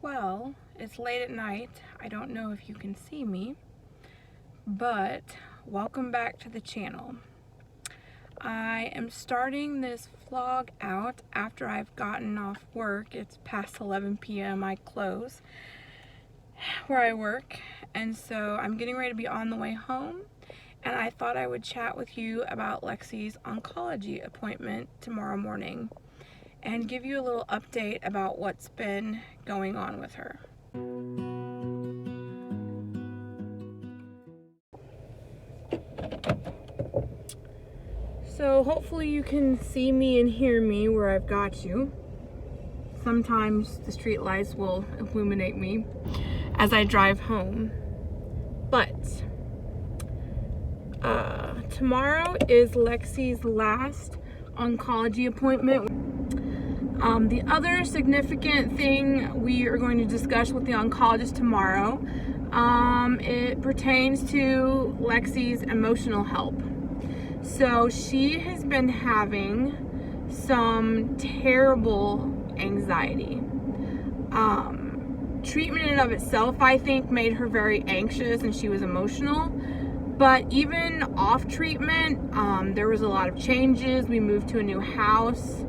Well, it's late at night. I don't know if you can see me, but welcome back to the channel. I am starting this vlog out after I've gotten off work. It's past 11 p.m. I close where I work, and so I'm getting ready to be on the way home, and I thought I would chat with you about Lexi's oncology appointment tomorrow morning and give you a little update about what's been going on with her. So hopefully you can see me and hear me where I've got you. Sometimes the street lights will illuminate me as I drive home. But tomorrow is Lexi's last oncology appointment. The other significant thing we are going to discuss with the oncologist tomorrow, it pertains to Lexi's emotional health. So she has been having some terrible anxiety. Treatment in and of itself, I think, made her very anxious and she was emotional. But even off treatment, there was a lot of changes. We moved to a new house.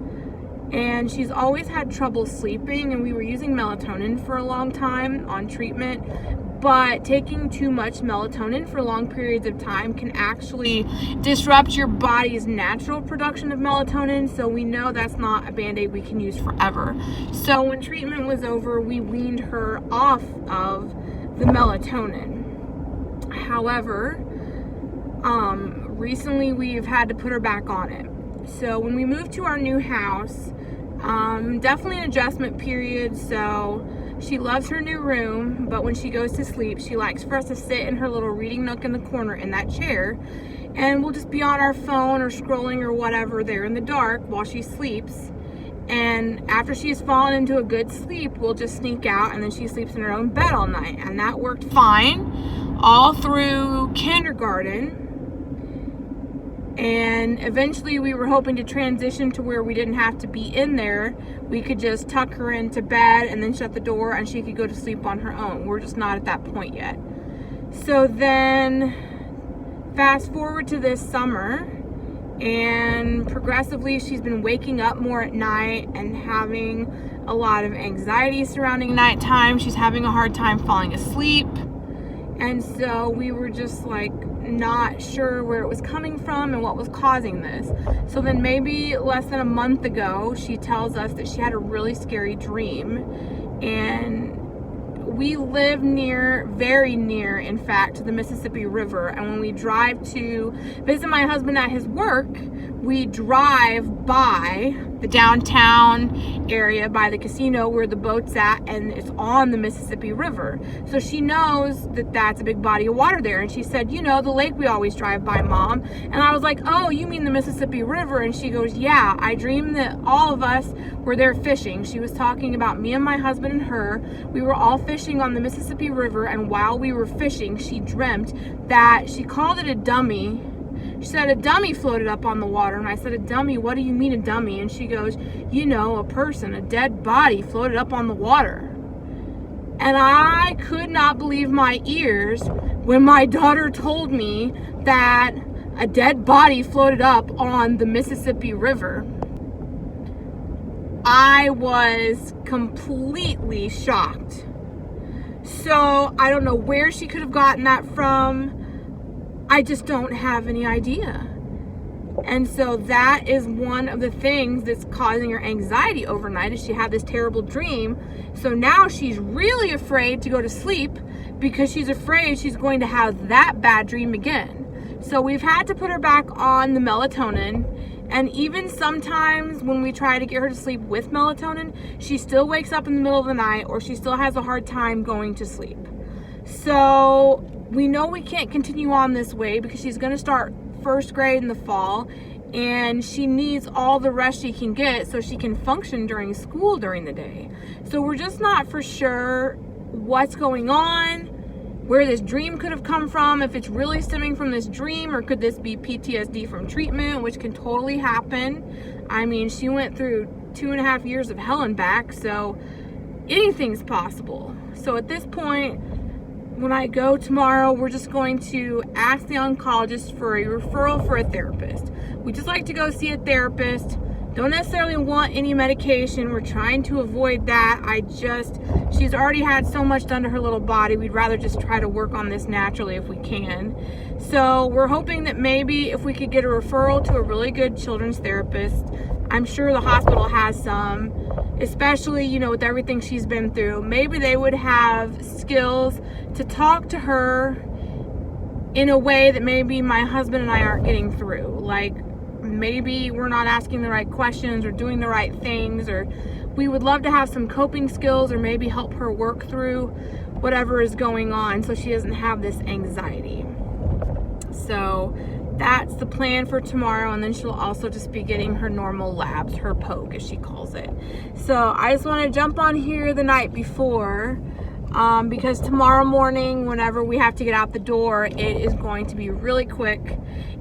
And she's always had trouble sleeping, and we were using melatonin for a long time on treatment, but taking too much melatonin for long periods of time can actually disrupt your body's natural production of melatonin, so we know that's not a band-aid we can use forever. So when treatment was over, we weaned her off of the melatonin. However, recently we've had to put her back on it. So when we moved to our new house, definitely an adjustment period. So she loves her new room, but when she goes to sleep, she likes for us to sit in her little reading nook in the corner in that chair, and we'll just be on our phone or scrolling or whatever there in the dark while she sleeps. And after she's fallen into a good sleep, we'll just sneak out, and then she sleeps in her own bed all night. And that worked fine all through kindergarten. And eventually we were hoping to transition to where we didn't have to be in there. We could just tuck her into bed and then shut the door and she could go to sleep on her own. We're just not at that point yet. So then fast forward to this summer, and progressively she's been waking up more at night and having a lot of anxiety surrounding nighttime. She's having a hard time falling asleep. And so we were just like not sure where it was coming from and what was causing this. So then maybe less than a month ago, she tells us that she had a really scary dream. And we live near, very near, in fact, to the Mississippi River. And when we drive to visit my husband at his work, we drive by the downtown area by the casino where the boat's at, and it's on the Mississippi River. So she knows that that's a big body of water there. And she said, you know, the lake we always drive by, Mom. And I was like, oh, you mean the Mississippi River? And she goes, yeah, I dreamed that all of us were there fishing. She was talking about me and my husband and her. We were all fishing on the Mississippi River, and while we were fishing, she dreamt that, she called it a dummy. She said a dummy floated up on the water, and I said, a dummy? What do you mean a dummy? And she goes, you know, a person, a dead body floated up on the water. And I could not believe my ears when my daughter told me that a dead body floated up on the Mississippi River. I was completely shocked. So I don't know where she could have gotten that from. I just don't have any idea. And so that is one of the things that's causing her anxiety overnight, is she had this terrible dream. So now she's really afraid to go to sleep because she's afraid she's going to have that bad dream again. So we've had to put her back on the melatonin. And even sometimes when we try to get her to sleep with melatonin, she still wakes up in the middle of the night, or she still has a hard time going to sleep. So we know we can't continue on this way because she's going to start first grade in the fall, and she needs all the rest she can get so she can function during school during the day. So we're just not for sure what's going on, where this dream could have come from, if it's really stemming from this dream, or could this be PTSD from treatment, which can totally happen. I mean, she went through 2.5 years of hell and back, so anything's possible. So at this point, when I go tomorrow, we're just going to ask the oncologist for a referral for a therapist. We just like to go see a therapist. Don't necessarily want any medication. We're trying to avoid that. She's already had so much done to her little body. We'd rather just try to work on this naturally if we can. So we're hoping that maybe if we could get a referral to a really good children's therapist. I'm sure the hospital has some, especially, you know, with everything she's been through. Maybe they would have skills to talk to her in a way that maybe my husband and I aren't getting through. Like, maybe we're not asking the right questions or doing the right things, or we would love to have some coping skills or maybe help her work through whatever is going on so she doesn't have this anxiety. So that's the plan for tomorrow, and then she'll also just be getting her normal labs, her poke as she calls it. So I just want to jump on here the night before because tomorrow morning, whenever we have to get out the door, it is going to be really quick.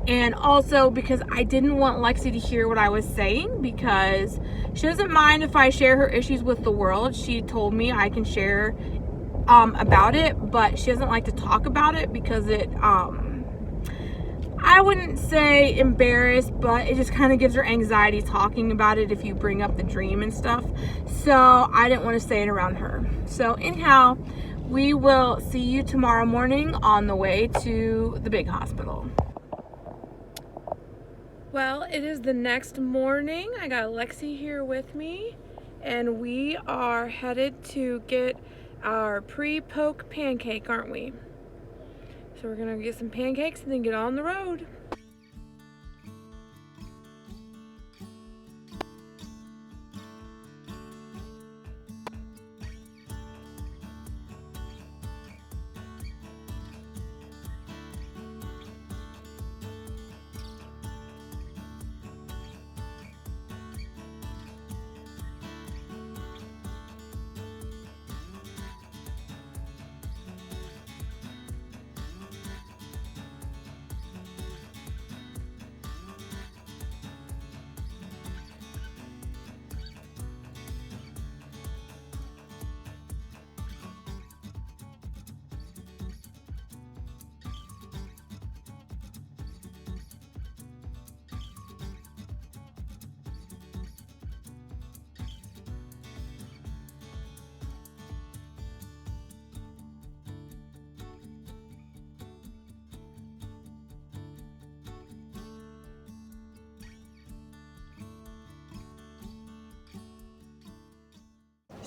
And also because I didn't want Lexi to hear what I was saying, because she doesn't mind if I share her issues with the world. She told me I can share about it, but she doesn't like to talk about it because it I wouldn't say embarrassed, but it just kind of gives her anxiety talking about it if you bring up the dream and stuff. So I didn't want to say it around her. So anyhow, we will see you tomorrow morning on the way to the big hospital. Well, it is the next morning. I got Lexi here with me, and we are headed to get our pre-poke pancake, aren't we? So we're gonna get some pancakes and then get on the road.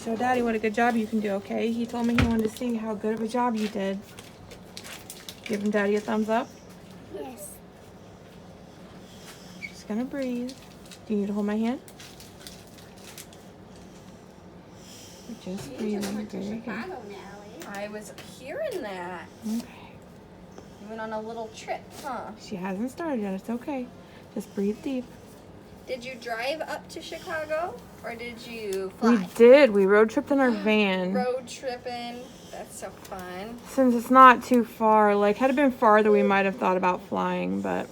Show Daddy what a good job you can do, okay? He told me he wanted to see how good of a job you did. Give him Daddy a thumbs up? Yes. Just gonna breathe. Do you need to hold my hand? We're just breathing. Very good. I was hearing that. Okay. You went on a little trip, huh? She hasn't started yet. It's okay. Just breathe deep. Did you drive up to Chicago or did you fly? We did. We road tripped in our van. Road tripping. That's so fun. Since it's not too far, like, had it been farther, we might have thought about flying, but.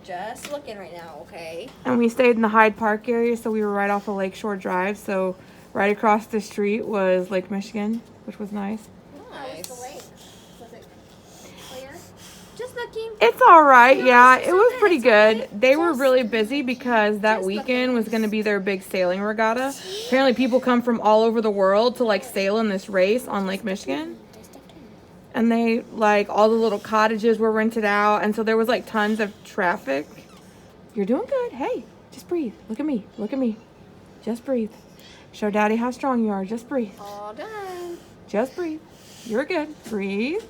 Just looking right now, okay? And we stayed in the Hyde Park area, so we were right off of Lakeshore Drive. So right across the street was Lake Michigan, which was nice. Nice. How was the lake? Was it clear? Just looking. It's all right, No, yeah. it's It was okay, pretty it's good. okay. They were Just- really busy because that just weekend was looking. going to be their big sailing regatta. Apparently people come from all over the world to like sail in this race on Lake Michigan. And they, like, all the little cottages were rented out, and so there was like tons of traffic. You're doing good. Hey, just breathe. Look at me. Look at me. Just breathe. Show Daddy how strong you are. Just breathe. All done. Just breathe. You're good. Breathe.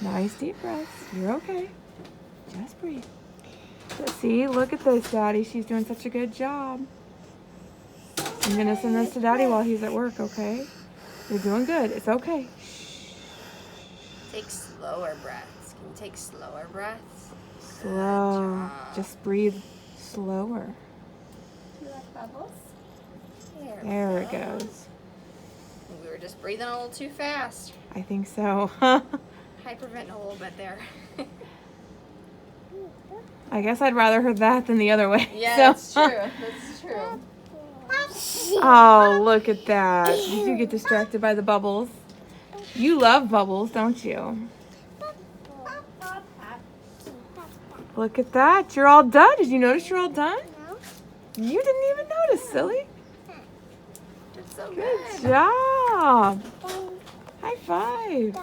Nice deep breaths. You're okay. Just breathe. See, look at this, Daddy. She's doing such a good job. I'm gonna send this to Daddy while he's at work, okay? You're doing good. It's okay. Take slower breaths. Can you take slower breaths? Slow. Just breathe slower. Do you like bubbles? There it goes. We were just breathing a little too fast. I think so. Hyperventing a little bit there. I guess I'd rather heard that than the other way. Yeah, So- that's true. That's true. Oh, look at that. Did you get distracted by the bubbles? You love bubbles, don't you? Look at that. You're all done. Did you notice you're all done? No. You didn't even notice, silly. It's so Good good. job. High five.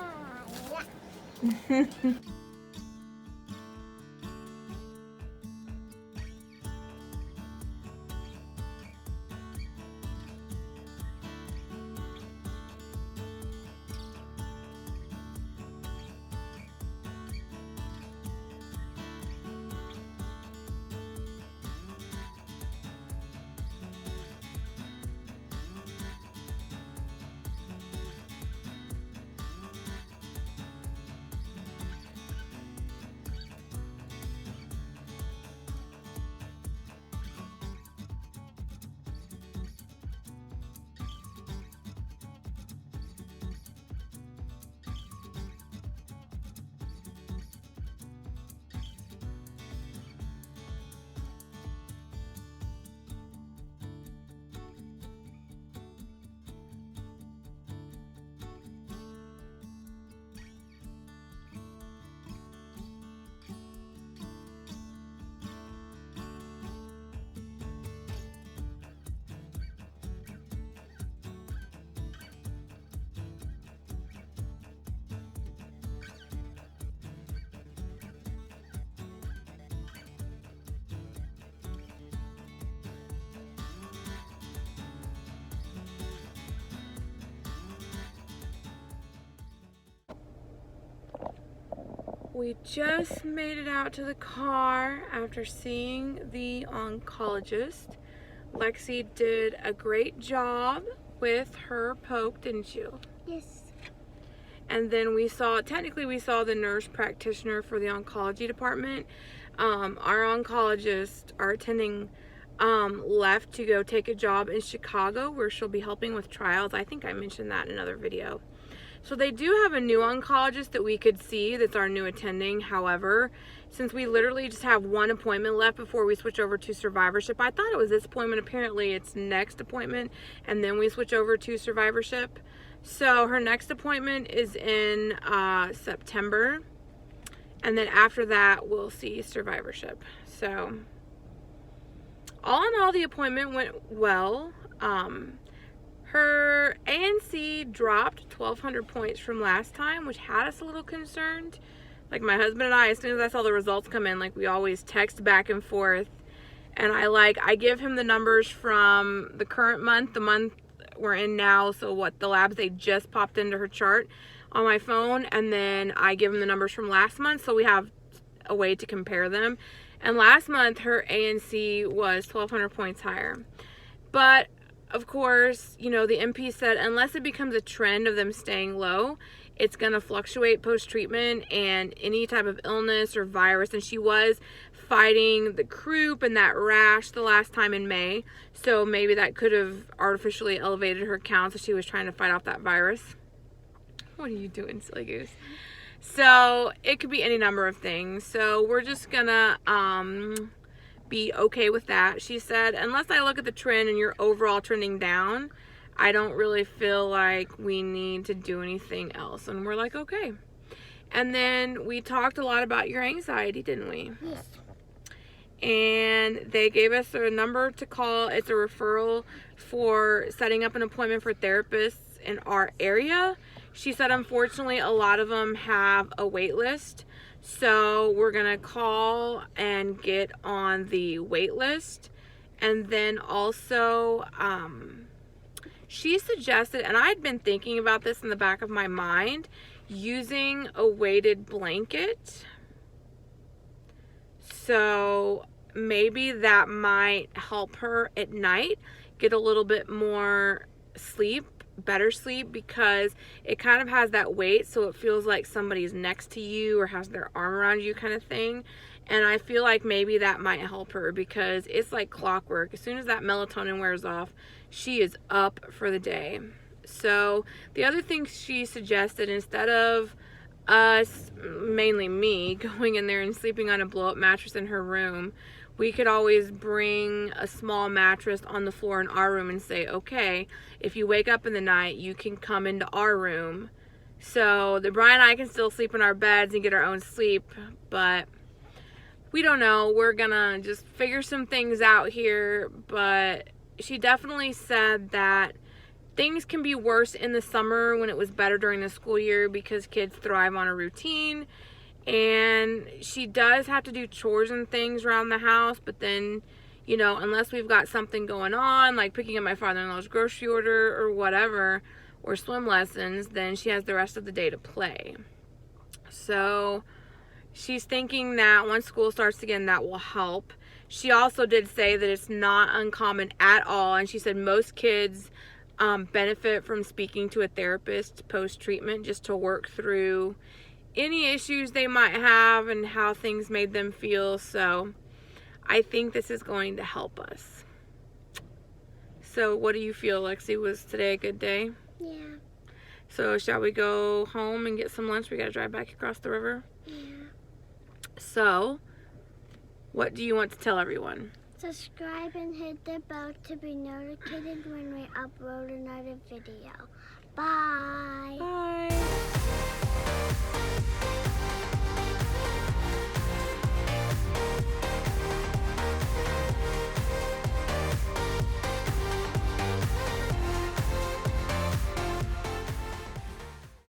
We just made it out to the car after seeing the oncologist. Lexi did a great job with her poke, didn't you? Yes. And then we saw the nurse practitioner for the oncology department. Our oncologist, our attending, left to go take a job in Chicago where she'll be helping with trials. I think I mentioned that in another video. So they do have a new oncologist that we could see that's our new attending. However, since we literally just have one appointment left before we switch over to survivorship, I thought it was this appointment. Apparently it's next appointment and then we switch over to survivorship. So her next appointment is in September. And then after that, we'll see survivorship. So all in all, the appointment went well. Her ANC dropped 1,200 points from last time, which had us a little concerned. Like my husband and I, as soon as I saw the results come in, like we always text back and forth. And I give him the numbers from the current month, the month we're in now. So what the labs they just popped into her chart on my phone. And then I give him the numbers from last month. So we have a way to compare them. And last month her ANC was 1,200 points higher. But of course, you know, the MP said unless it becomes a trend of them staying low, it's going to fluctuate post-treatment and any type of illness or virus. And she was fighting the croup and that rash the last time in May. So maybe that could have artificially elevated her count. So she was trying to fight off that virus. What are you doing, silly goose? So it could be any number of things. So we're just going to be okay with that. She said, unless I look at the trend and you're overall trending down, I don't really feel like we need to do anything else. And we're like, okay. And then we talked a lot about your anxiety, didn't we? Yes. And they gave us a number to call. It's a referral for setting up an appointment for therapists in our area. She said, unfortunately, a lot of them have a wait list. So we're going to call and get on the wait list. And then also, she suggested, and I'd been thinking about this in the back of my mind, using a weighted blanket. So maybe that might help her at night get a little bit more sleep, better sleep, because it kind of has that weight, so it feels like somebody's next to you or has their arm around you kind of thing. And I feel like maybe that might help her because it's like clockwork. As soon as that melatonin wears off, she is up for the day. So the other thing she suggested, instead of us, mainly me, going in there and sleeping on a blow-up mattress in her room, we could always bring a small mattress on the floor in our room and say, okay, if you wake up in the night, you can come into our room. So that Brian and I can still sleep in our beds and get our own sleep, but we don't know. We're gonna just figure some things out here. But she definitely said that things can be worse in the summer when it was better during the school year because kids thrive on a routine. And she does have to do chores and things around the house, but then, you know, unless we've got something going on, like picking up my father-in-law's grocery order or whatever, or swim lessons, then she has the rest of the day to play. So she's thinking that once school starts again, that will help. She also did say that it's not uncommon at all, and she said most kids benefit from speaking to a therapist post-treatment just to work through any issues they might have and how things made them feel. So I think this is going to help us. So what do you feel, Lexi? Was today a good day? Yeah. So shall we go home and get some lunch? We got to drive back across the river. Yeah. So what do you want to tell everyone? Subscribe and hit the bell to be notified when we upload another video. Bye.